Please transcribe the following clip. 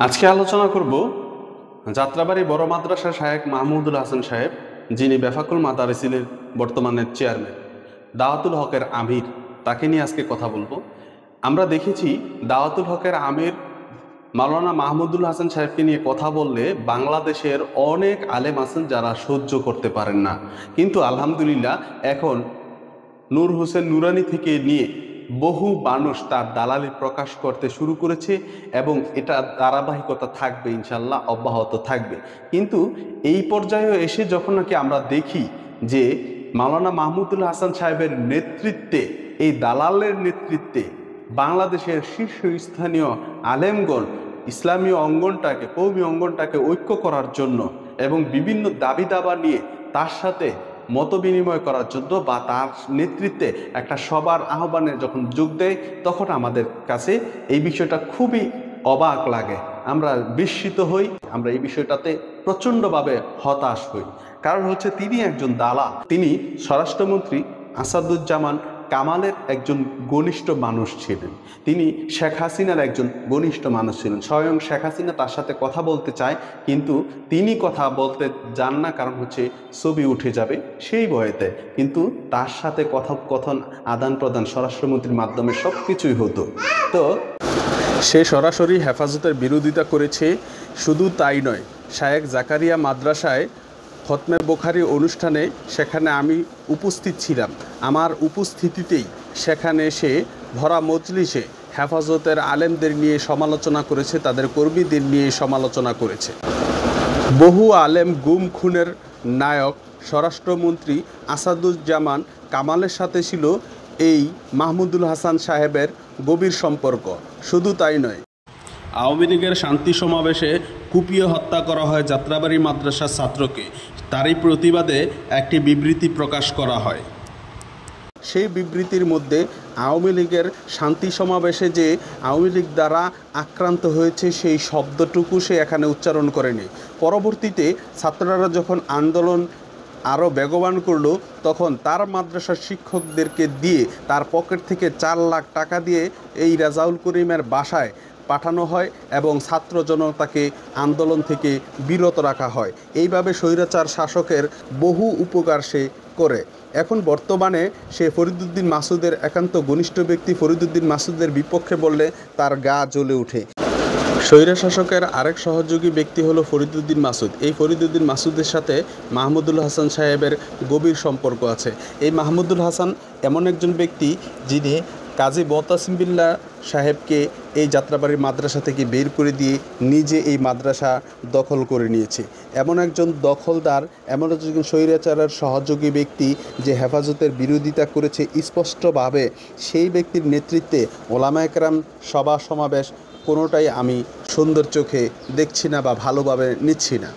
আজকে আলোচনা করব যাত্রাবাড়ি বড় মাদ্রাসা শায়েখ মাহমুদুল হাসান সাহেব, যিনি বেফাকুল মাদারিসিলের বর্তমানের চেয়ারম্যান, দাওয়াতুল হকের আমির, তাকে নিয়ে আজকে কথা বলবো। আমরা দেখেছি দাওয়াতুল হকের আমির মাওলানা মাহমুদুল হাসান সাহেবকে নিয়ে কথা বললে বাংলাদেশের অনেক আলেম আছেন যারা সহ্য করতে পারেন না, কিন্তু আলহামদুলিল্লাহ এখন নূর হোসেন নুরানি থেকে নিয়ে বহু মানুষ তার দালালি প্রকাশ করতে শুরু করেছে এবং এটা ধারাবাহিকতা থাকবে, ইনশাল্লাহ অব্যাহত থাকবে। কিন্তু এই পর্যায়ে এসে যখন নাকি আমরা দেখি যে মাওলানা মাহমুদুল হাসান সাহেবের নেতৃত্বে, এই দালালের নেতৃত্বে বাংলাদেশের শীর্ষস্থানীয় আলেমগণ ইসলামী অঙ্গনটাকে, কওমি অঙ্গনটাকে ঐক্য করার জন্য এবং বিভিন্ন দাবি দাবা নিয়ে তার সাথে মত বিনিময় করার জন্য বা তার নেতৃত্বে একটা সবার আহ্বানে যখন যোগ দেয়, তখন আমাদের কাছে এই বিষয়টা খুবই অবাক লাগে, আমরা বিস্মিত হই, আমরা এই বিষয়টাতে প্রচণ্ডভাবে হতাশ হই। কারণ হচ্ছে তিনি একজন দালাল, তিনি স্বরাষ্ট্রমন্ত্রী আসাদুজ্জামান কামালের একজন ঘনিষ্ঠ মানুষ ছিলেন, তিনি শেখ হাসিনার একজন ঘনিষ্ঠ মানুষ ছিলেন। স্বয়ং শেখ হাসিনা তার সাথে কথা বলতে চায়, কিন্তু তিনি কথা বলতে যান না, কারণ হচ্ছে ছবি উঠে যাবে সেই ভয়েতে। কিন্তু তার সাথে কথোপকথন, আদান প্রদান স্বরাষ্ট্রমন্ত্রীর মাধ্যমে সব কিছুই হতো। তো সে সরাসরি হেফাজতের বিরোধিতা করেছে। শুধু তাই নয়, শায়েখ জাকারিয়া মাদ্রাসায় খতমে বুখারী অনুষ্ঠানে সেখানে আমি উপস্থিত ছিলাম, আমার উপস্থিতিতেই সেখানে সে ভরা মজলিসে হেফাজতের আলেমদের নিয়ে সমালোচনা করেছে, তাদের কর্মীদের নিয়ে সমালোচনা করেছে। বহু আলেম গুম খুনের নায়ক স্বরাষ্ট্রমন্ত্রী আসাদুজ্জামান কামালের সাথে ছিল এই মাহমুদুল হাসান সাহেবের গভীর সম্পর্ক। শুধু তাই নয়, আওয়ামী লীগের শান্তি সমাবেশে কুপিয়ে হত্যা করা হয় যাত্রাবাড়ি মাদ্রাসার ছাত্রকে। তারই প্রতিবাদে একটি বিবৃতি প্রকাশ করা হয়। সেই বিবৃতির মধ্যে আওয়ামী লীগের শান্তি সমাবেশে যে আওয়ামী লীগ দ্বারা আক্রান্ত হয়েছে সেই শব্দটুকু সে এখানে উচ্চারণ করেনি। পরবর্তীতে ছাত্ররা যখন আন্দোলন আরও বেগবান করলো, তখন তার মাদ্রাসার শিক্ষকদেরকে দিয়ে তার পকেট থেকে 4 লাখ টাকা দিয়ে এই রেজাউল করিমের বাসায় পাঠানো হয় এবং ছাত্র জনতাকে আন্দোলন থেকে বিরত রাখা হয়। এইভাবে স্বৈরাচার শাসকের বহু উপকার সে করে। এখন বর্তমানে সে ফরিদউদ্দিন মাসুদের একান্ত ঘনিষ্ঠ ব্যক্তি। ফরিদউদ্দিন মাসুদের বিপক্ষে বললে তার গা জ্বলে ওঠে। স্বৈরা শাসকের আরেক সহযোগী ব্যক্তি হলো ফরিদউদ্দিন মাসুদ। এই ফরিদউদ্দিন মাসুদের সাথে মাহমুদুল হাসান সাহেবের গভীর সম্পর্ক আছে। এই মাহমুদুল হাসান এমন একজন ব্যক্তি যিনি কাজী বতাসিম বিল্লাহ সাহেবকে এই যাত্রাবাড়ির মাদ্রাসা থেকে বের করে দিয়ে নিজে এই মাদ্রাসা দখল করে নিয়েছে। এমন একজন দখলদার, এমন একজন স্বৈরাচারের সহযোগী ব্যক্তি যে হেফাজতের বিরোধিতা করেছে স্পষ্টভাবে, সেই ব্যক্তির নেতৃত্বে ওলামায়ে কেরাম সভা সমাবেশ কোনোটাই আমি সুন্দর চোখে দেখছি না বা ভালোভাবে নিচ্ছি না।